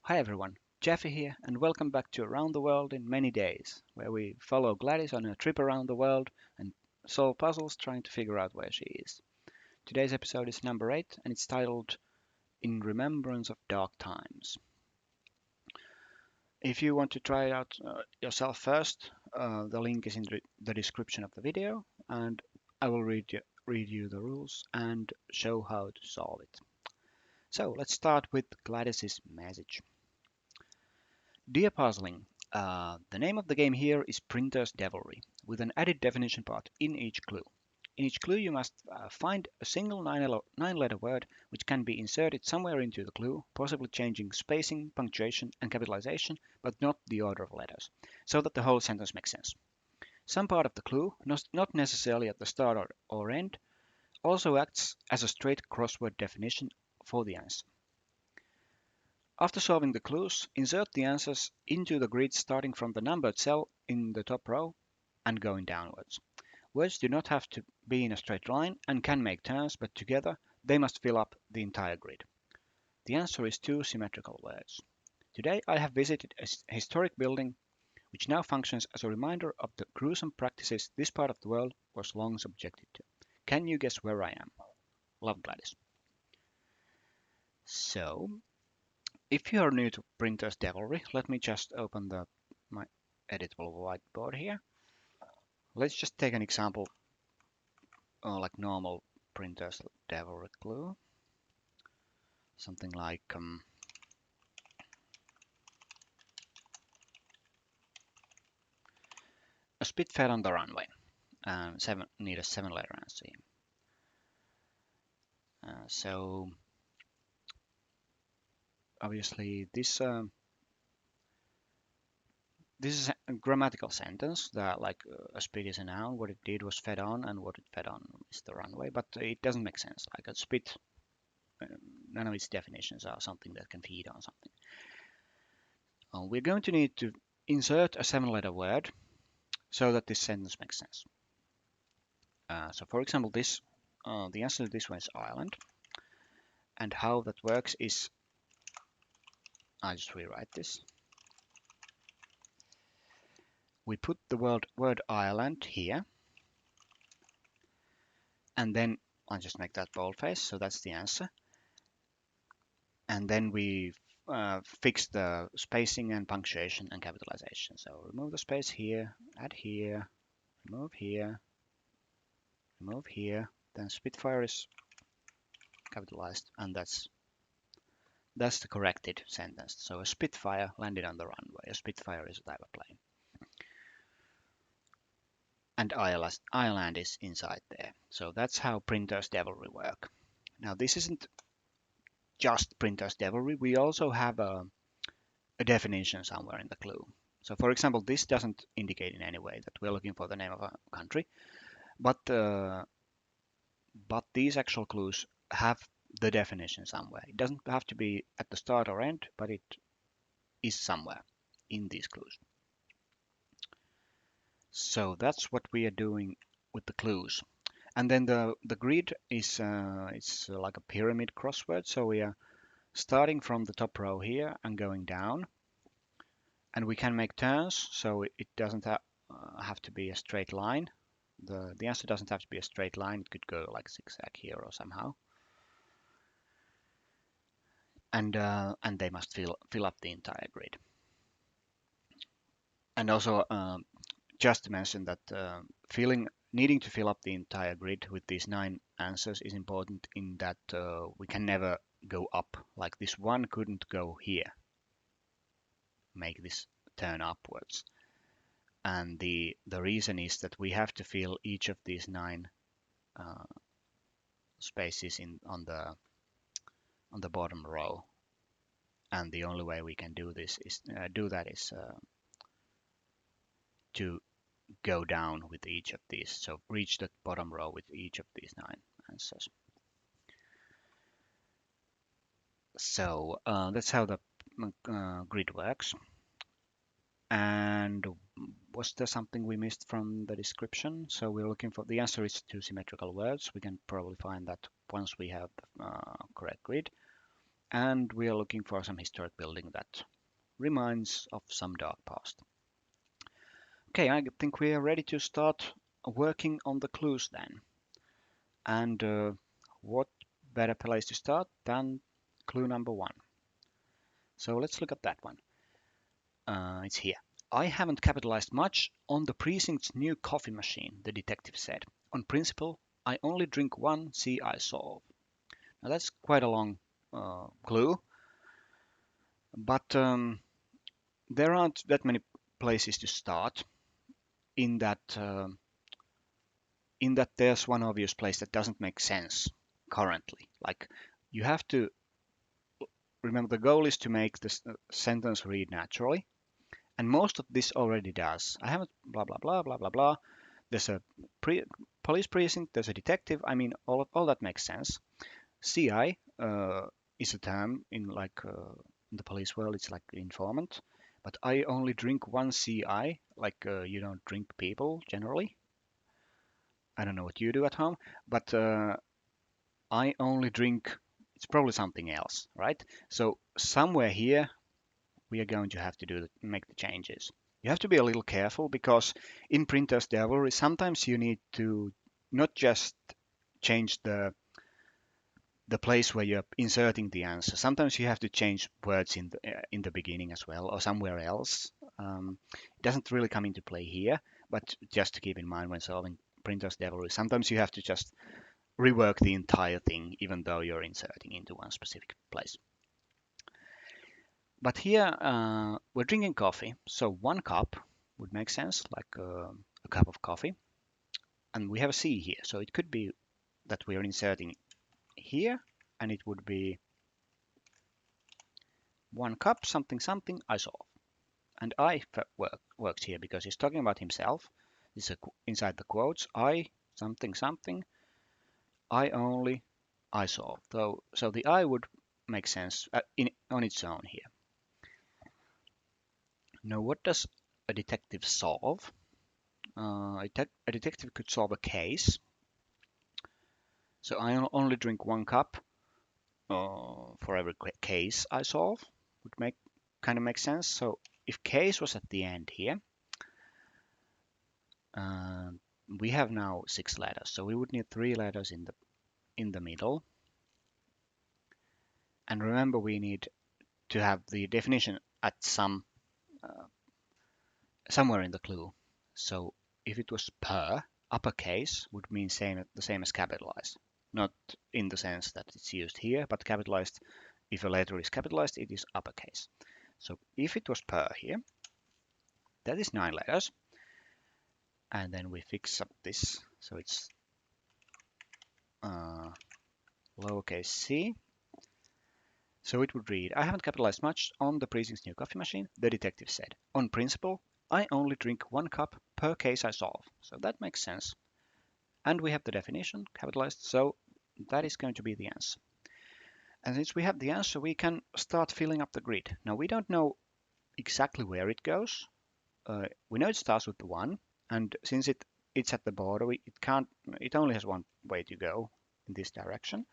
Hi everyone, Jeffy here, and welcome back to Around the World in Many Days, where we follow Gladys on a trip around the world and solve puzzles trying to figure out where she is. Today's episode is number 8, and it's titled In Remembrance of Dark Times. If you want to try it out yourself first, the link is in the description of the video, and I will read you the rules and show how to solve it. So let's start with Gladys's message. Dear Puzzling, the name of the game here is Printer's Devilry, with an added definition part in each clue. In each clue, you must find a single nine-letter word which can be inserted somewhere into the clue, possibly changing spacing, punctuation, and capitalization, but not the order of letters, so that the whole sentence makes sense. Some part of the clue, not necessarily at the start or end, also acts as a straight crossword definition for the answer. After solving the clues, insert the answers into the grid starting from the numbered cell in the top row and going downwards. Words do not have to be in a straight line and can make turns, but together they must fill up the entire grid. The answer is two symmetrical words. Today I have visited a historic building which now functions as a reminder of the gruesome practices this part of the world was long subjected to. Can you guess where I am? Love, Gladys. So, if you are new to Printer's Devilry, let me just open my editable whiteboard here. Let's just take an example like normal Printer's Devilry clue. Something like a spit fell on the runway. Need a 7-letter answer here. So obviously this is a grammatical sentence that like a spit is a noun, what it did was fed on, and what it fed on is the runway, but it doesn't make sense. Like a spit, none of its definitions are something that can feed on something. We're going to need to insert a 7-letter word so that this sentence makes sense. So for example, the answer to this one is island, and how that works is I just rewrite this. We put the word island here, and then I'll just make that boldface, so that's the answer. And then we fix the spacing and punctuation and capitalization. So remove the space here, add here, remove here, remove here. Then Spitfire is capitalized, and that's the corrected sentence. So a Spitfire landed on the runway. A Spitfire is a type of plane. And island is inside there. So that's how Printer's Devilry work. Now this isn't just Printer's Devilry. We also have a definition somewhere in the clue. So for example, this doesn't indicate in any way that we're looking for the name of a country, but these actual clues have the definition somewhere. It doesn't have to be at the start or end, but it is somewhere in these clues. So that's what we are doing with the clues. And then the grid is it's like a pyramid crossword. So we are starting from the top row here and going down. And we can make turns, so it doesn't have to be a straight line. The answer doesn't have to be a straight line. It could go like zigzag here or somehow. And they must fill up the entire grid. And also, just to mention that needing to fill up the entire grid with these 9 answers is important in that we can never go up. Like this one couldn't go here, make this turn upwards. And the reason is that we have to fill each of these 9 spaces on the bottom row. And the only way we can do this is to go down with each of these. So reach the bottom row with each of these 9 answers. So that's how the grid works. And was there something we missed from the description? So we're looking for the answer is 2 symmetrical words. We can probably find that once we have the correct grid. and we are looking for some historic building that reminds of some dark past. Okay, I think we are ready to start working on the clues then. And what better place to start than clue number 1? So let's look at that one. It's here. I haven't capitalized much on the precinct's new coffee machine, the detective said. On principle, I only drink one sea I solve. Now that's quite a long clue, but there aren't that many places to start in that there's one obvious place that doesn't make sense currently. Like you have to remember the goal is to make this sentence read naturally, and most of this already does. I haven't blah blah blah blah blah blah. There's a police precinct. There's a detective. I mean, all that makes sense. CI is a term in the police world. It's like informant. But I only drink one CI. Like you don't drink people generally. I don't know what you do at home, but I only drink. It's probably something else, right? So somewhere here we are going to have to make the changes. You have to be a little careful because in Printer's Devilry sometimes you need to not just change the place where you're inserting the answer. Sometimes you have to change words in the beginning as well or somewhere else. It doesn't really come into play here, but just to keep in mind when solving Printer's Devilry, sometimes you have to just rework the entire thing even though you're inserting into one specific place. But here we're drinking coffee, so one cup would make sense, like a cup of coffee. And we have a C here, so it could be that we are inserting here, and it would be one cup, something, something, I solve. And I works here because he's talking about himself. This is inside the quotes, I, something, something, I only, I solve. So the I would make sense on its own here. Now, what does a detective solve? A detective could solve a case. So I only drink one cup for every case I solve. Would kind of make sense. So if case was at the end here, uh, we have now 6 letters. So we would need 3 letters in the middle. And remember, we need to have the definition at somewhere in the clue. So if it was per, uppercase would mean the same as capitalized. Not in the sense that it's used here, but capitalized, if a letter is capitalized, it is uppercase. So if it was per here, that is 9 letters. And then we fix up this, so it's lowercase c. So it would read, I haven't capitalized much on the precinct's new coffee machine, the detective said. On principle, I only drink one cup per case I solve. So that makes sense. And we have the definition capitalized, so that is going to be the answer. And since we have the answer, we can start filling up the grid. Now we don't know exactly where it goes. We know it starts with the 1, and since it's at the border, it only has one way to go in this direction.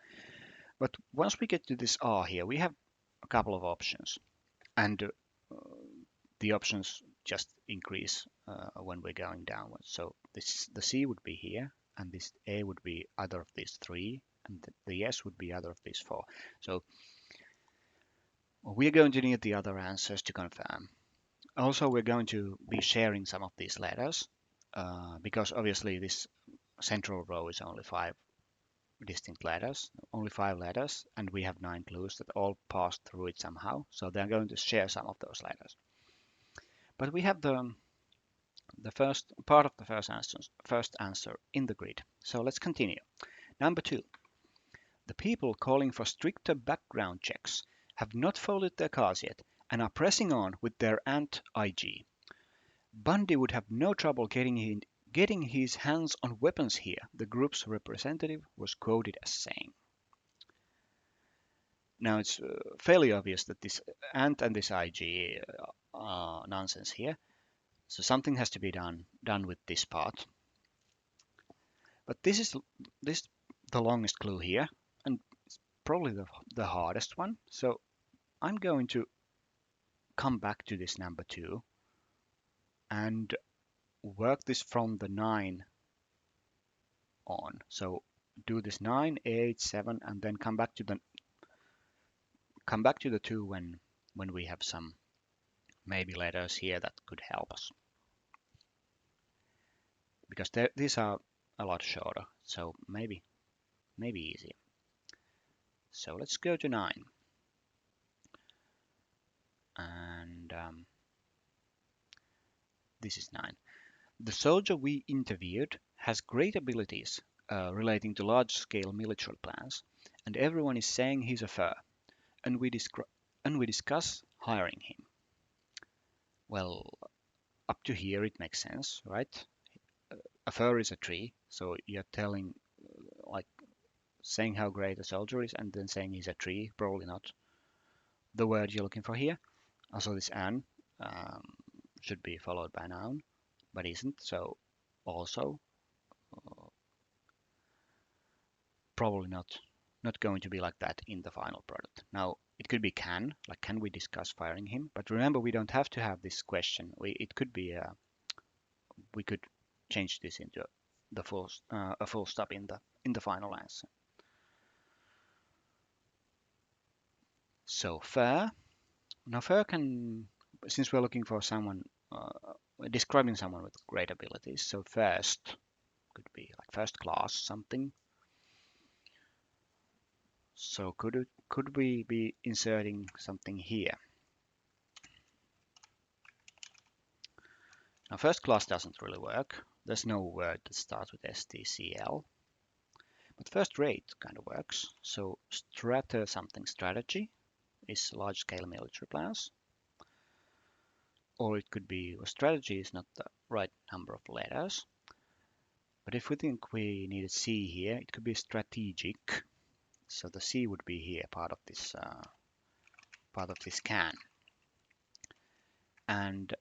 But once we get to this R here, we have a couple of options, and the options just increase when we're going downwards. So the C would be here, and this A would be either of these 3, and the S would be either of these 4. So we're going to need the other answers to confirm. Also, we're going to be sharing some of these letters because obviously this central row is only 5 distinct letters, only 5 letters, and we have 9 clues that all pass through it somehow. So they're going to share some of those letters. But we have the first part of the first answer in the grid. So let's continue. Number 2. The people calling for stricter background checks have not folded their cards yet and are pressing on with their anti-IG. Bundy would have no trouble getting his hands on weapons here, the group's representative was quoted as saying. Now it's fairly obvious that this ant and this IG are nonsense here. So something has to be done with this part. But this is the longest clue here, and probably the hardest one. So I'm going to come back to this number 2 and work this from the 9 on. So do this 9, 8, 7, and then come back to the 2 when we have some maybe letters here that could help us, because these are a lot shorter, so maybe easier. So let's go to 9, and this is 9. The soldier we interviewed has great abilities relating to large-scale military plans, and everyone is saying he's a fur, and we discuss hiring him. Well, up to here it makes sense, right? A fir is a tree, so you're telling, like, saying how great a soldier is and then saying he's a tree, probably not the word you're looking for here. Also, this an um, should be followed by a noun, but isn't, so also probably not going to be like that in the final product. Now, it could be can, like can we discuss firing him? But remember, we don't have to have this question. It could be we could change this into a full stop in the final answer. So fur. Now fur can, since we're looking for someone describing someone with great abilities. So first could be like first class something. So could we be inserting something here? Now first class doesn't really work. There's no word that starts with STCL. But first rate kind of works. So strata something strategy is large scale military plans. Or it could be, well, strategy is not the right number of letters. But if we think we need a C here, it could be strategic. So the C would be here, part of this can. And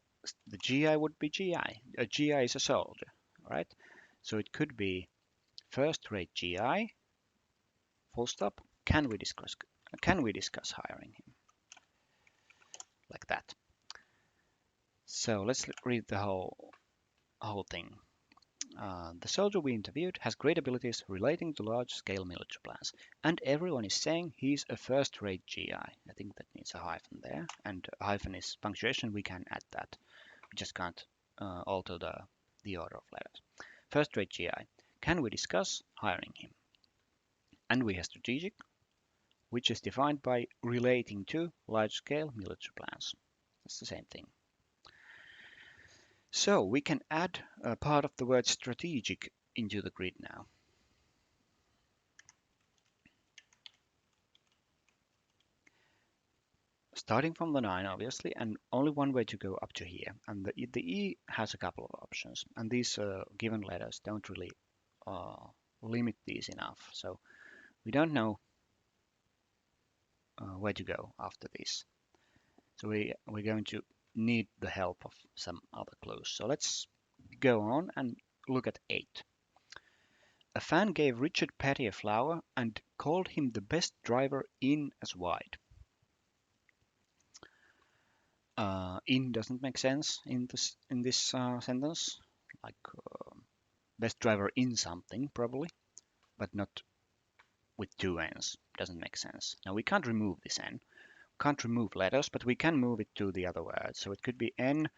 the GI would be GI. A GI is a soldier, right? So it could be first-rate GI. Full stop. Can we discuss hiring him? Like that. So let's read the whole thing. The soldier we interviewed has great abilities relating to large-scale military plans, and everyone is saying he's a first-rate GI. I think that needs a hyphen there, and a hyphen is punctuation. We can add that. We just can't alter the order of letters. First-rate GI. Can we discuss hiring him? And we have strategic, which is defined by relating to large-scale military plans. That's the same thing. So we can add a part of the word strategic into the grid now. Starting from the 9, obviously, and only one way to go up to here. And the E has a couple of options, and these given letters don't really limit these enough. So we don't know where to go after this. So we're going to need the help of some other clues. So let's go on and look at 8. A fan gave Richard Petty a flower and called him the best driver in as wide. In doesn't make sense in this sentence. Like best driver in something probably, but not with 2 n's. Doesn't make sense. Now we can't remove this n. Can't remove letters, but we can move it to the other word. So it could be n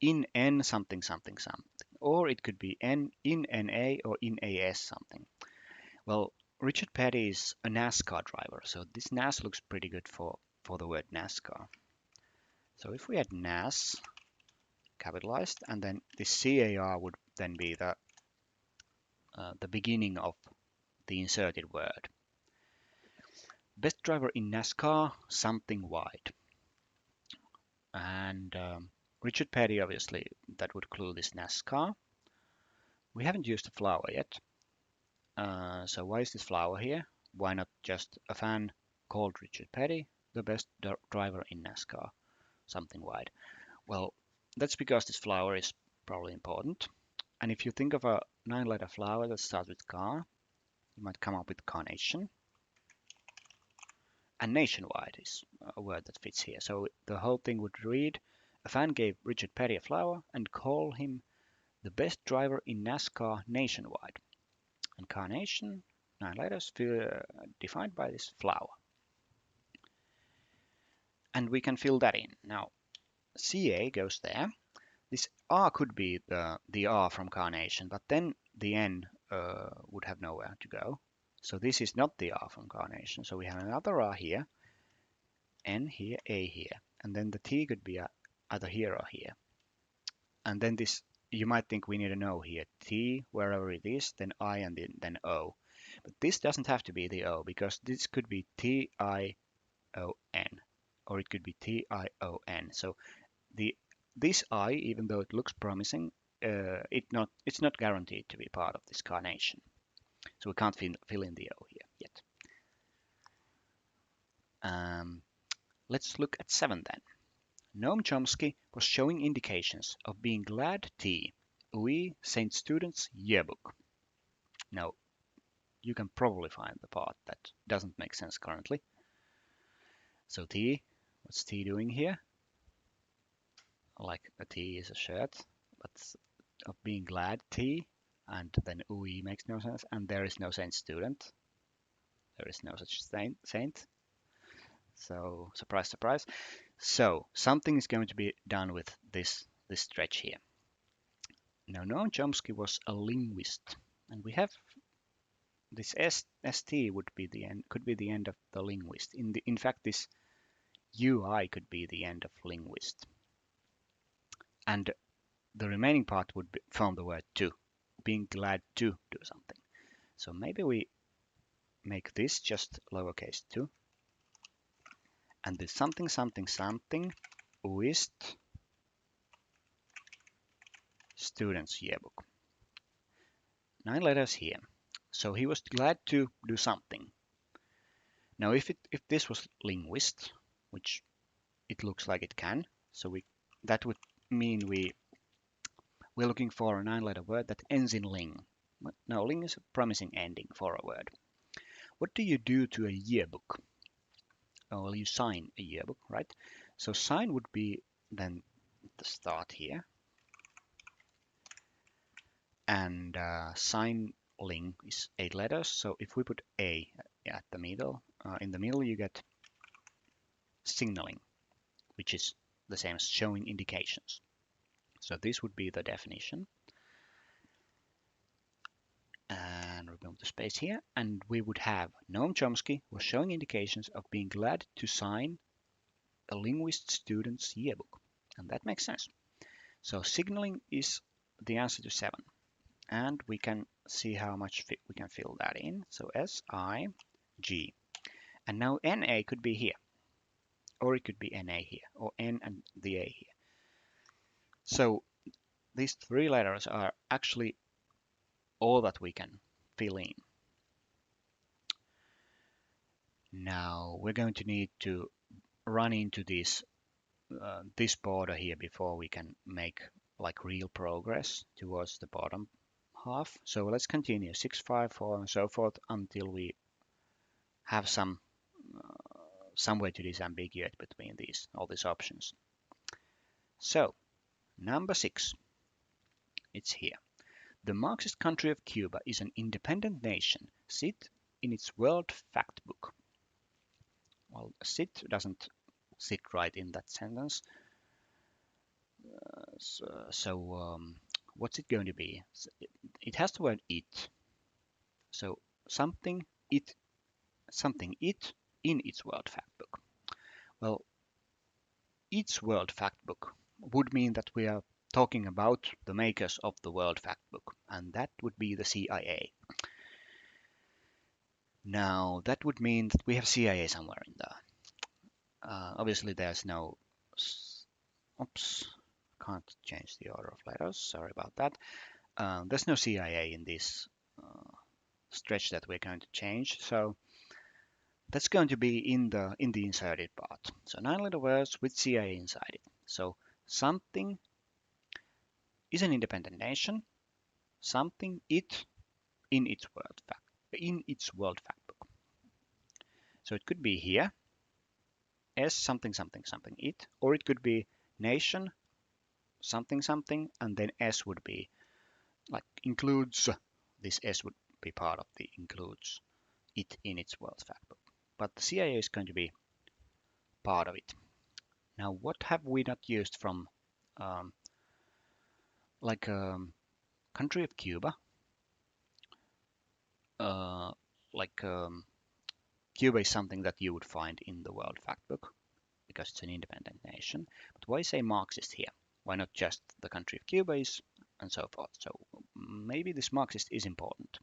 in n something something something, or it could be n in na or in as something. Well, Richard Petty is a NASCAR driver, so this NAS looks pretty good for the word NASCAR. So if we had NAS capitalized, and then this CAR would then be the beginning of the inserted word. Best driver in NASCAR, something wide. And Richard Petty, obviously, that would clue this NASCAR. We haven't used a flower yet. So why is this flower here? Why not just a fan called Richard Petty, the best driver in NASCAR, something wide? Well, that's because this flower is probably important. And if you think of a 9-letter flower that starts with car, you might come up with carnation. And nationwide is a word that fits here. So the whole thing would read, a fan gave Richard Petty a flower and called him the best driver in NASCAR nationwide. And carnation, 9 letters, defined by this flower. And we can fill that in. Now, CA goes there. This R could be the R from carnation, but then the N would have nowhere to go. So this is not the R from carnation. So we have another R here, N here, A here. And then the T could be either here or here. And then this, you might think we need an O here. T, wherever it is, then I, and then O. But this doesn't have to be the O, because this could be T-I-O-N, or it could be T-I-O-N. So this I, even though it looks promising, it's not guaranteed to be part of this carnation. So we can't fill in the O here yet. Let's look at 7 then. Noam Chomsky was showing indications of being glad T. We St. Students Yearbook. Now, you can probably find the part that doesn't make sense currently. So T, what's T doing here? Like a T is a shirt, but of being glad T, and then UI makes no sense, and there is no Saint student. There is no such saint. So surprise, surprise. So something is going to be done with this stretch here. Now Noam Chomsky was a linguist, and we have this st would be the end, could be the end of the linguist. In fact, this ui could be the end of linguist, and the remaining part would be from the word to, being glad to do something. So maybe we make this just lowercase 2, and this something something something with students yearbook. 9 letters here. So he was glad to do something. Now if this was linguist, which it looks like it can, so that would mean we're looking for a 9-letter word that ends in ling. No, ling is a promising ending for a word. What do you do to a yearbook? Oh, well, you sign a yearbook, right? So sign would be then the start here. And sign ling is 8 letters. So if we put A at the middle, in the middle you get signaling, which is the same as showing indications. So this would be the definition. And remove the space here, and we would have Noam Chomsky was showing indications of being glad to sign a linguist student's yearbook, and that makes sense. So signaling is the answer to 7, and we can see how much we can fill that in. So S-I-G, and now N-A could be here, or it could be N-A here, or N and the A here. So these 3 letters are actually all that we can fill in. Now we're going to need to run into this border here before we can make like real progress towards the bottom half. So let's continue 6, 5, 4 and so forth until we have some way to disambiguate between all these options. So number 6, it's here. The Marxist country of Cuba is an independent nation. Sit in its world fact book. Well, sit doesn't sit right in that sentence. What's it going to be? It has the word it. So something it in its world factbook. Well, its world factbook would mean that we are talking about the makers of the world factbook, and that would be the CIA. Now that would mean that we have CIA somewhere in there. Obviously there's no, oops, can't change the order of letters, sorry about that. There's no CIA in this stretch that we're going to change, so that's going to be in the inserted part. So 9-letter words with CIA inside it. So something is an independent nation, something it in its world factbook. So it could be here, S something something something it, or it could be nation something something, and then S would be like includes. This S would be part of the includes it in its world factbook. But the CIA is going to be part of it. Now, what have we not used from um, like country of Cuba? Uh, like Cuba is something that you would find in the world factbook because it's an independent nation. But why say Marxist here? Why not just the country of Cuba is and so forth? So maybe this Marxist is important.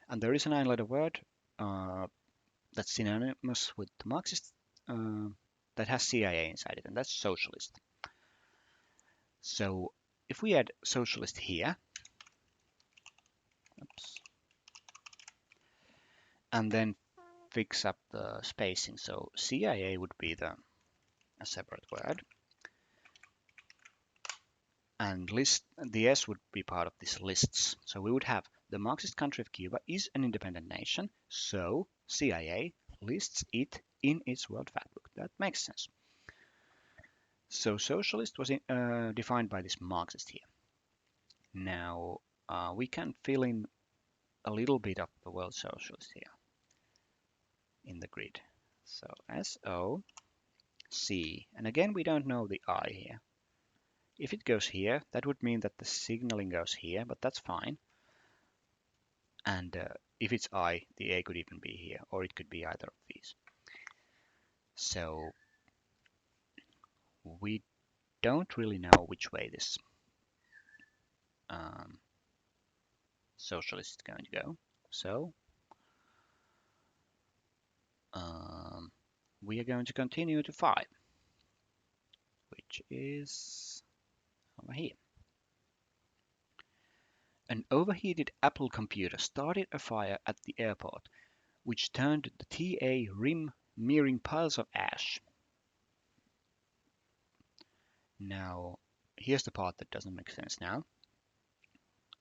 And there is a 9-letter word that's synonymous with Marxist uh, that has CIA inside it, and that's socialist. So if we add socialist here, oops, and then fix up the spacing, so CIA would be a separate word, and list the S would be part of this lists. So we would have the Marxist country of Cuba is an independent nation, so CIA lists it in its world factbook. That makes sense. So socialist was defined by this Marxist here. Now we can fill in a little bit of the world socialist here in the grid. So SO C, and again we don't know the I here. If it goes here, that would mean that the signaling goes here, but that's fine. And if it's I, the A could even be here, or it could be either of these. So we don't really know which way this um, socialist is going to go. So we are going to continue to 5, which is over here. An overheated Apple computer started a fire at the airport, which turned the TA rim mirroring piles of ash. Now, here's the part that doesn't make sense now.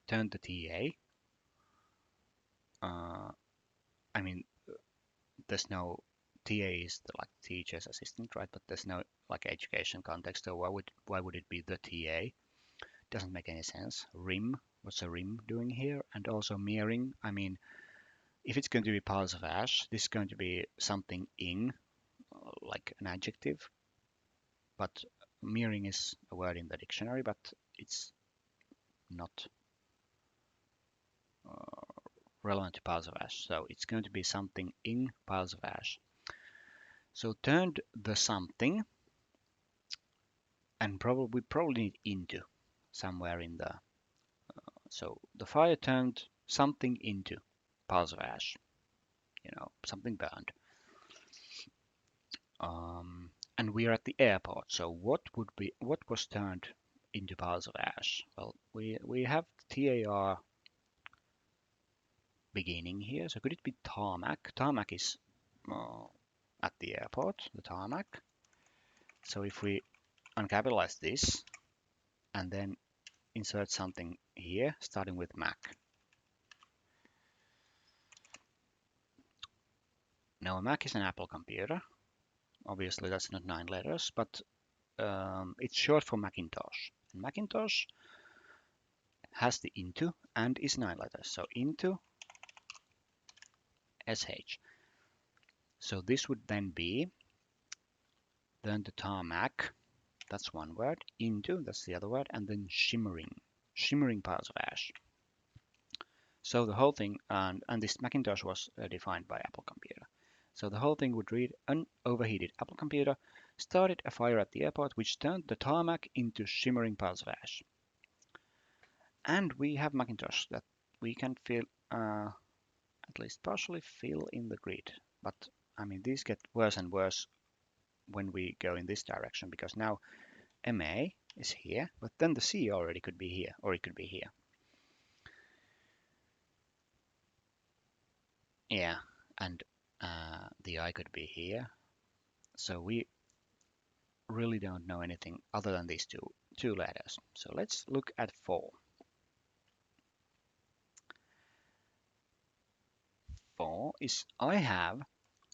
Turned the TA. I mean, there's no TA is the like teacher's assistant, right? But there's no like education context. So why would it be the TA? Doesn't make any sense. Rim, what's a rim doing here? And also mirroring. I mean, if it's going to be piles of ash, this is going to be something ing, like an adjective. But mirroring is a word in the dictionary, but it's not relevant to piles of ash. So it's going to be something in piles of ash. So turned the something, and we probably need into somewhere in the. So the fire turned something into piles of ash. Something burned. And we are at the airport. So what was turned into piles of ash? Well, we have TAR beginning here. So could it be tarmac? Tarmac is at the airport, the tarmac. So if we uncapitalize this and then insert something here, starting with Mac. Now a Mac is an Apple computer. Obviously that's not 9 letters, but it's short for Macintosh. And Macintosh has the into and is 9 letters. So into SH. So this would then be then the tarmac, that's one word, into, that's the other word, and then shimmering piles of ash. So the whole thing, and this Macintosh was defined by Apple computer. So the whole thing would read, an overheated Apple computer started a fire at the airport which turned the tarmac into shimmering piles of ash. And we have Macintosh that we can fill, at least partially fill in the grid. But I mean, these get worse and worse when we go in this direction because now MA is here, but then the C already could be here, or it could be here. Yeah, and the I could be here. So we really don't know anything other than these two letters. So let's look at 4. 4 is I have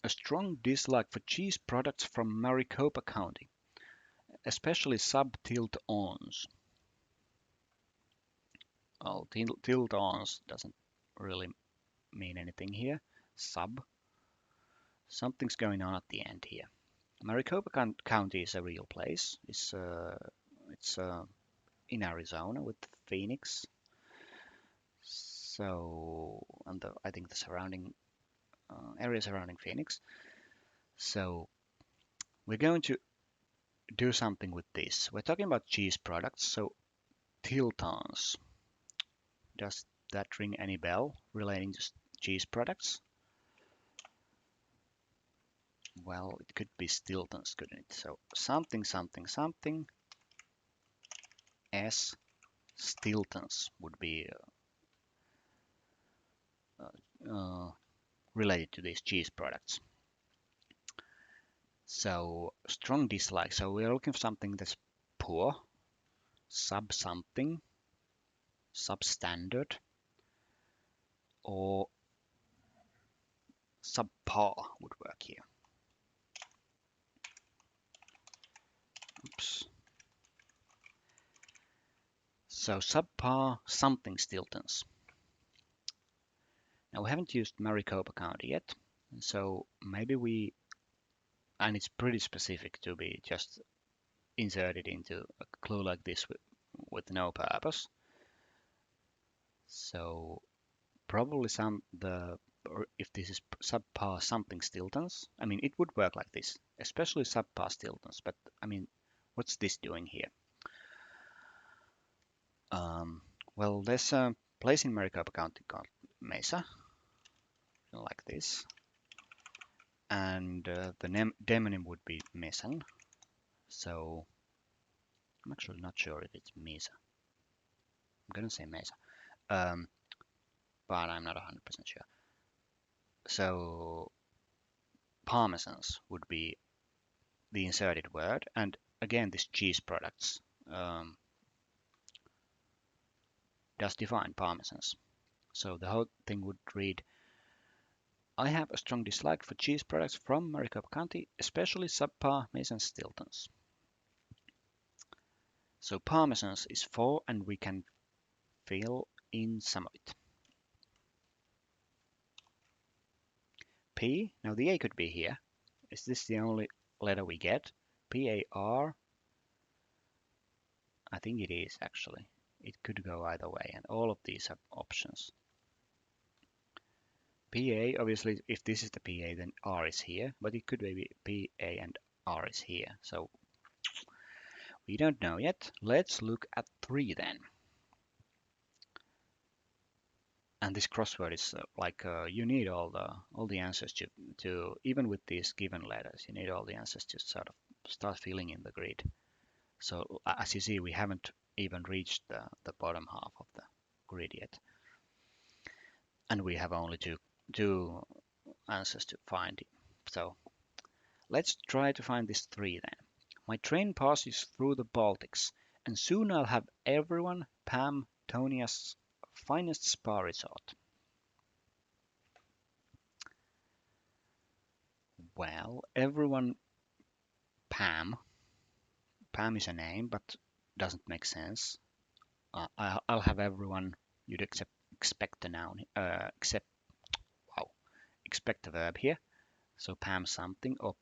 A strong dislike for cheese products from Maricopa County, especially sub-tilt-ons. Well, tilt-ons doesn't really mean anything here. Sub, something's going on at the end here. Maricopa County is a real place. It's in Arizona with Phoenix. So, and I think the surrounding area surrounding Phoenix. So we're going to do something with this. We're talking about cheese products, so Tiltons. Does that ring any bell relating to cheese products? Well, it could be Stiltons, couldn't it? So something, something, something S Stiltons would be related to these cheese products. So strong dislike. So we're looking for something that's poor, sub something, substandard, or subpar would work here. Oops. So subpar something Stiltons. Now we haven't used Maricopa County yet, so maybe we, and it's pretty specific to be just inserted into a clue like this with no purpose. So probably if this is subpar something Stiltons, I mean it would work like this, especially subpar Stiltons. But I mean, what's this doing here? Well, there's a place in Maricopa County called Mesa, like this, and the demonym would be Mesan. So I'm actually not sure if it's Mesa. I'm gonna say Mesa, but I'm not 100% sure. So parmesans would be the inserted word, and again this cheese products does define parmesans. So the whole thing would read, I have a strong dislike for cheese products from Maricopa County, especially subpar Mason Stiltons. So parmesans is 4 and we can fill in some of it. P, now the A could be here. Is this the only letter we get? P-A-R, I think it is actually. It could go either way and all of these have options. PA, obviously, if this is the PA, then R is here, but it could be PA and R is here. So we don't know yet. Let's look at 3 then. And this crossword is you need all the answers to even with these given letters, you need all the answers to sort of start filling in the grid. So as you see, we haven't even reached the bottom half of the grid yet, and we have only two answers to find. So let's try to find this 3 then. My train passes through the Baltics, and soon I'll have everyone Pam Tonia's finest spa resort. Well, everyone Pam. Pam is a name, but doesn't make sense. I'll have everyone. You'd expect a noun. Expect a verb here. So Pam something, or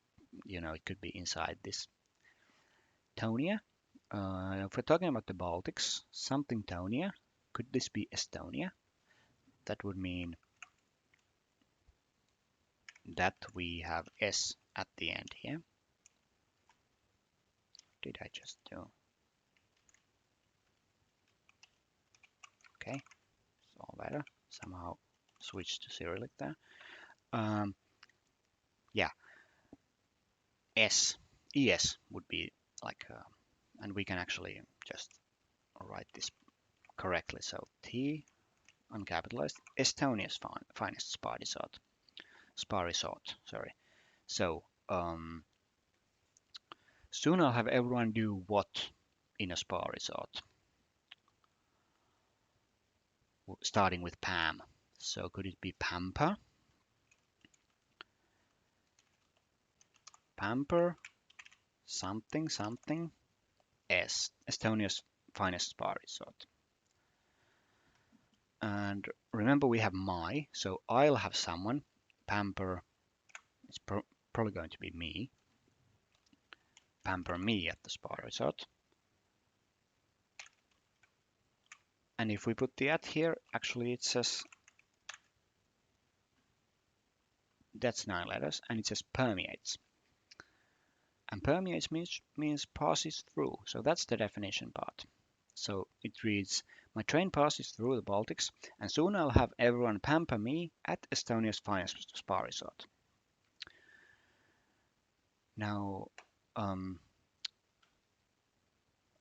it could be inside this. Tonia. If we're talking about the Baltics, something Tonia. Could this be Estonia? That would mean that we have S at the end here. Did I just do? Okay, it's all better. Somehow switched to Cyrillic there. Yeah, S, ES would be like, and we can actually just write this correctly. So T uncapitalized, Estonia's finest spa resort, sorry. So soon I'll have everyone do what in a spa resort? Starting with Pam. So could it be Pampa? pamper something something S, Estonia's finest spa resort. And remember we have my, so I'll have someone. Pamper, it's probably going to be me. Pamper me at the spa resort. And if we put the at here, actually it says, that's 9 letters, and it says permeates. And permeates means passes through, so that's the definition part. So it reads, my train passes through the Baltics, and soon I'll have everyone pamper me at Estonia's finest spa resort. Now, I'm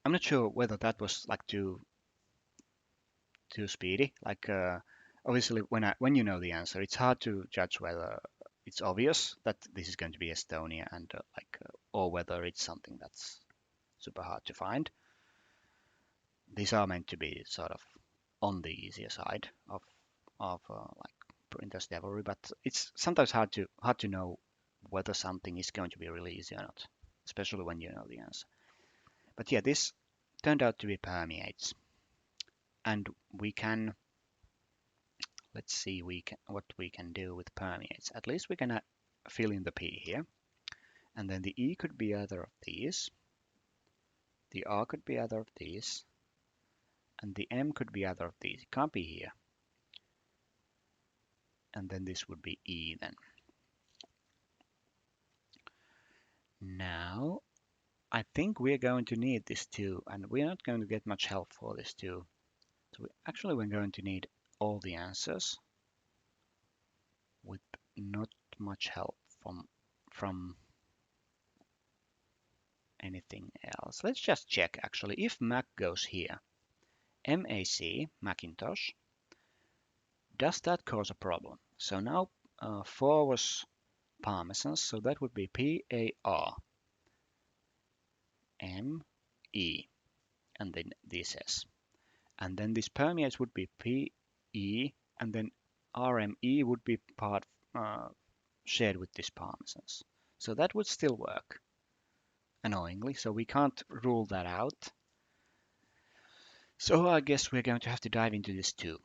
not sure whether that was like too speedy. Like, obviously, when you know the answer, it's hard to judge whether it's obvious that this is going to be Estonia and or whether it's something that's super hard to find. These are meant to be sort of on the easier side of like Printer's Devilry, but it's sometimes hard to know whether something is going to be really easy or not, especially when you know the answer. But yeah, this turned out to be permeates, and we can, let's see what we can do with permeates. At least we can fill in the P here, and then the E could be either of these, the R could be either of these, and the M could be either of these. It can't be here. And then this would be E then. Now, I think we're going to need this too, and we're not going to get much help for this too. So we're going to need all the answers with not much help from anything else. Let's just check actually. If Mac goes here, MAC, Macintosh, does that cause a problem? So now 4 was Parmesan, so that would be PARME, and then this S. And then this permeates would be PE, and then RME would be part shared with this Parmesans. So that would still work, annoyingly, so we can't rule that out. So I guess we're going to have to dive into this too.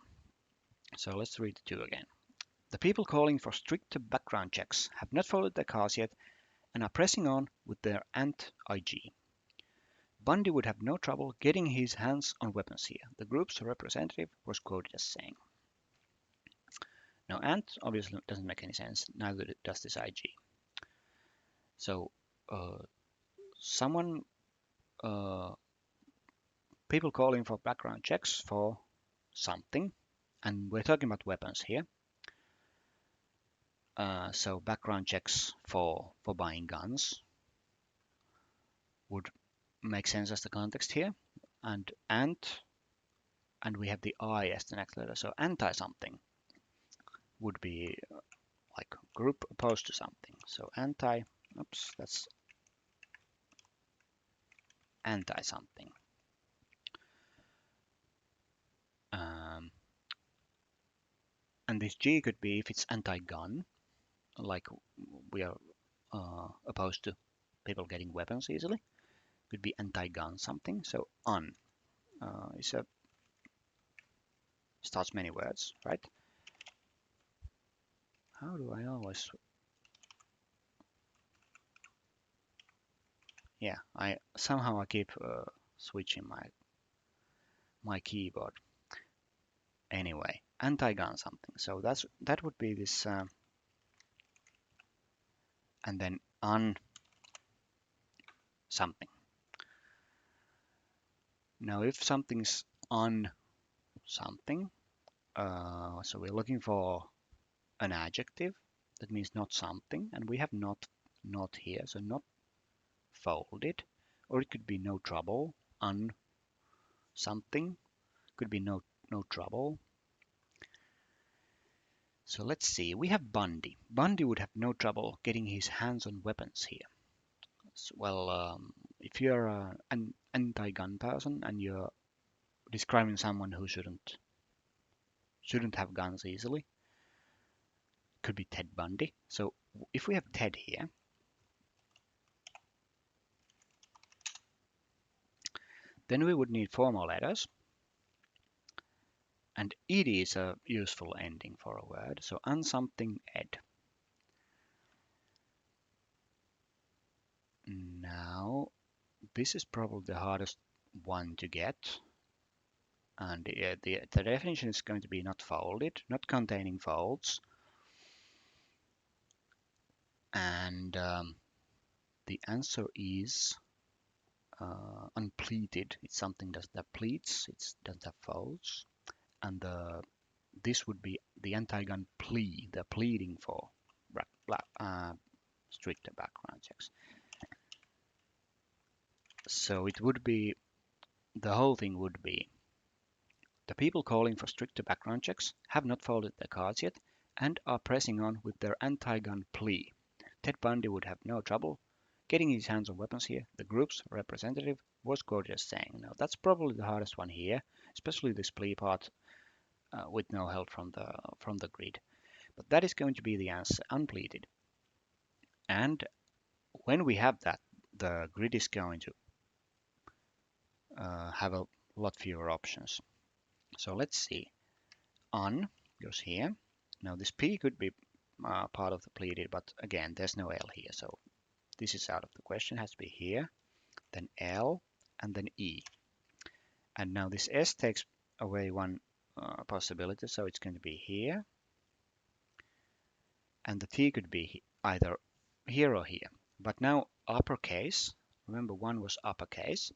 So let's read the 2 again. The people calling for stricter background checks have not folded their cars yet and are pressing on with their anti-IG. Bundy would have no trouble getting his hands on weapons here, the group's representative was quoted as saying. Now, ant obviously doesn't make any sense, neither does this IG. So, people calling for background checks for something, and we're talking about weapons here. So background checks for buying guns would make sense as the context here, and we have the I as the next letter, so anti something would be like group opposed to something. So anti, oops, that's anti something. And this G could be if it's anti-gun, like we are opposed to people getting weapons easily. Could be anti-gun something. So un is a starts many words, right? How do I always? Yeah, I keep switching my keyboard. Anyway, anti-gun something. So that would be this, and then un something. Now, if something's on something, so we're looking for an adjective that means not something, and we have not here, so not folded, or it could be no trouble, un something, could be no trouble. So let's see, we have Bundy. Bundy would have no trouble getting his hands on weapons here. So, well, if you're an anti-gun person and you're describing someone who shouldn't have guns easily, could be Ted Bundy. So if we have Ted here, Then we would need 4 more letters. And ed is a useful ending for a word. So something ed. Now, this is probably the hardest one to get. And the definition is going to be not folded, not containing folds. And the answer is unpleated. It's something that pleats, it doesn't have folds. And this would be the anti-gun plea, the pleading for stricter background checks. So it would be, the whole thing would be, the people calling for stricter background checks have not folded their cards yet and are pressing on with their anti-gun plea. Ted Bundy would have no trouble getting his hands on weapons here. The group's representative was quoted as saying. Now that's probably the hardest one here, especially this plea part with no help from the grid. But that is going to be the answer, unpleaded. And when we have that, the grid is going to have a lot fewer options. So let's see. On goes here. Now this P could be part of the pleaded, but again, there's no L here, so this is out of the question. It has to be here, then L, and then E. And now this S takes away one possibility, so it's going to be here. And the T could be either here or here. But now uppercase, remember one was uppercase.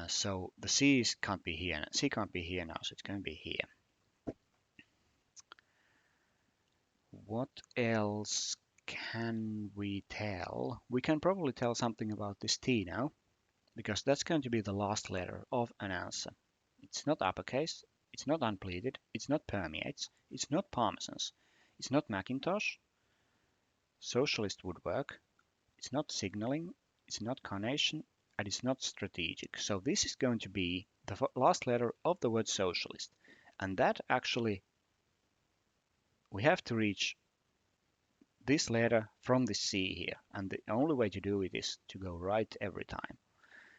So the C can't be here. C can't be here now, so it's going to be here. What else can we tell? We can probably tell something about this T now, because that's going to be the last letter of an answer. It's not uppercase, it's not unpleaded, it's not permeates, it's not parmesans, it's not Macintosh, socialist would work, it's not signaling, it's not carnation, and it's not strategic. So this is going to be the last letter of the word socialist. And that actually, we have to reach this letter from the C here. And the only way to do it is to go right every time.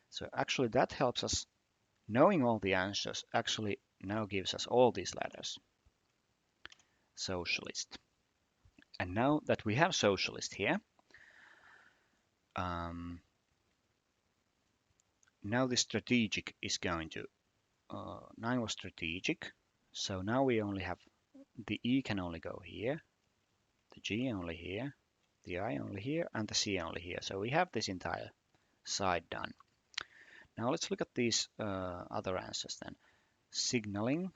So actually that helps us. Knowing all the answers actually now gives us all these letters. Socialist. And now that we have socialist here, now the strategic is going to, 9 was strategic. So now we only have, the E can only go here, the G only here, the I only here, and the C only here. So we have this entire side done. Now let's look at these other answers then. Signaling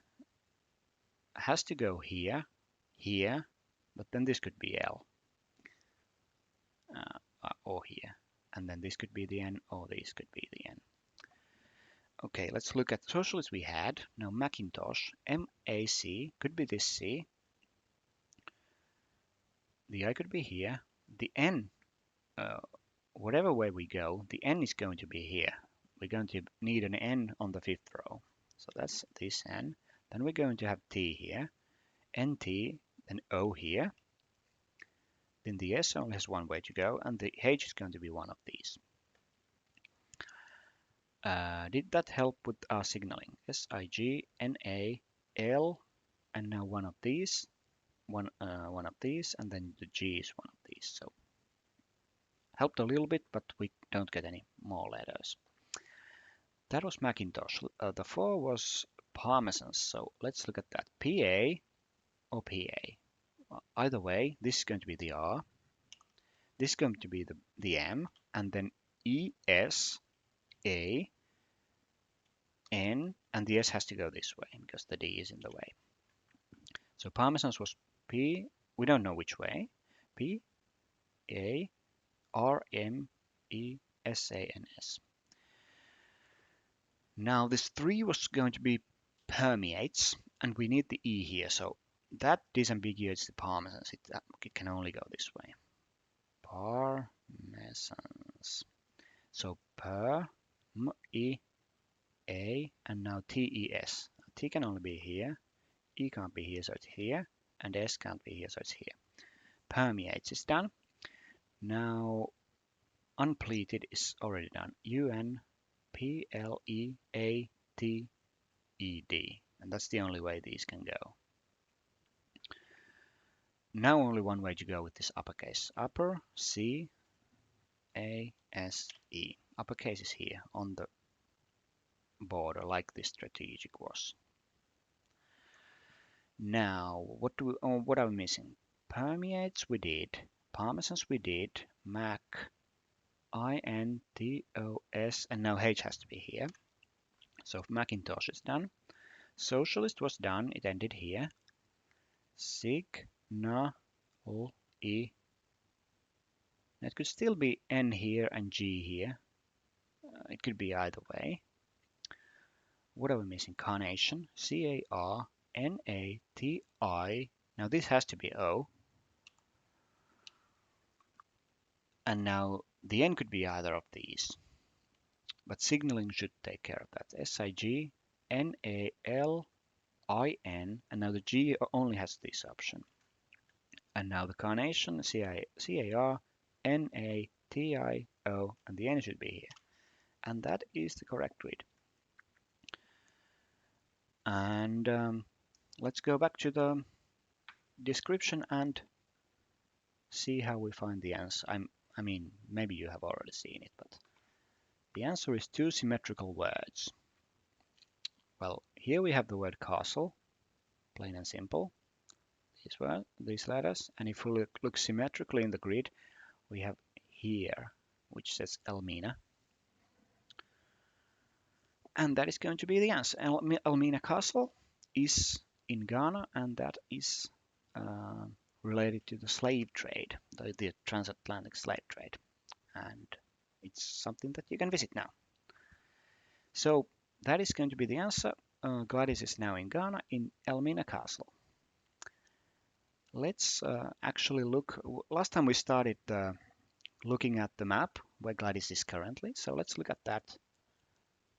has to go here, here, but then this could be L, or here. And then this could be the N, or this could be the N. Okay, let's look at socialists we had. Now Macintosh, M-A-C, could be this C. The I could be here. The N, whatever way we go, the N is going to be here. We're going to need an N on the 5th row. So that's this N. Then we're going to have T here, NT, then O here. Then the S only has one way to go, and the H is going to be one of these. Did that help with our signaling? S-I-G, N-A, L, and now one of these, one of these, and then the G is one of these. So helped a little bit, but we don't get any more letters. That was Macintosh. The 4 was Parmesans. So let's look at that. P-A or P-A. Well, either way, this is going to be the R. This is going to be the M, and then E-S, A, N, and the S has to go this way because the D is in the way. So Parmesans was P, we don't know which way, P, A, R, M, E, S, A, N, S. Now this 3 was going to be permeates, and we need the E here, so that disambiguates the Parmesans. It can only go this way. Parmesans. So per, M, E, A, and now T, E, S. T can only be here, E can't be here, so it's here, and S can't be here, so it's here. Permeates is done. Now unpleated is already done. UN, Pleated. And that's the only way these can go. Now only one way to go with this uppercase. Upper C A S E. Uppercase is here on the border like this strategic was. Now what are we missing? Permeates we did. Parmesans we did. Mac INTOS, and now H has to be here. So Macintosh is done. Socialist was done, it ended here. Sig, na, l, e. It could still be N here and G here. It could be either way. What are we missing? Carnation, CARNATI. Now this has to be O. And now the N could be either of these. But signaling should take care of that. SIGNALIN, and now the G only has this option. And now the carnation, CARNATIO, and the N should be here. And that is the correct read. And let's go back to the description and see how we find the answer. I mean, maybe you have already seen it, but the answer is two symmetrical words. Well, here we have the word castle, plain and simple. These letters, and if we look symmetrically in the grid, we have here, which says Elmina. And that is going to be the answer. Elmina Castle is in Ghana, and that is related to the slave trade, the transatlantic slave trade. And it's something that you can visit now. So that is going to be the answer. Gladys is now in Ghana in Elmina Castle. Let's actually look. Last time we started looking at the map where Gladys is currently. So let's look at that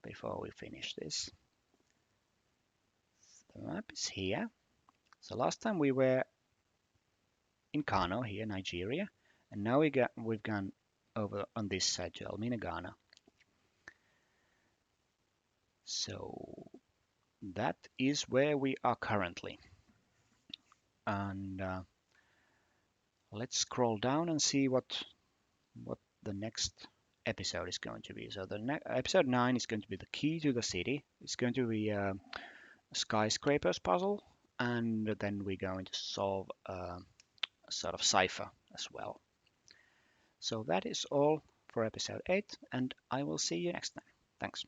before we finish this. The map is here. So last time we were in Kano here, Nigeria, and now we've gone over on this side to Elmina, Ghana. So that is where we are currently. And let's scroll down and see what the next episode is going to be. So the episode 9 is going to be the key to the city. It's going to be a skyscrapers puzzle, and then we're going to solve a sort of cipher as well. So that is all for episode 8, and I will see you next time. Thanks.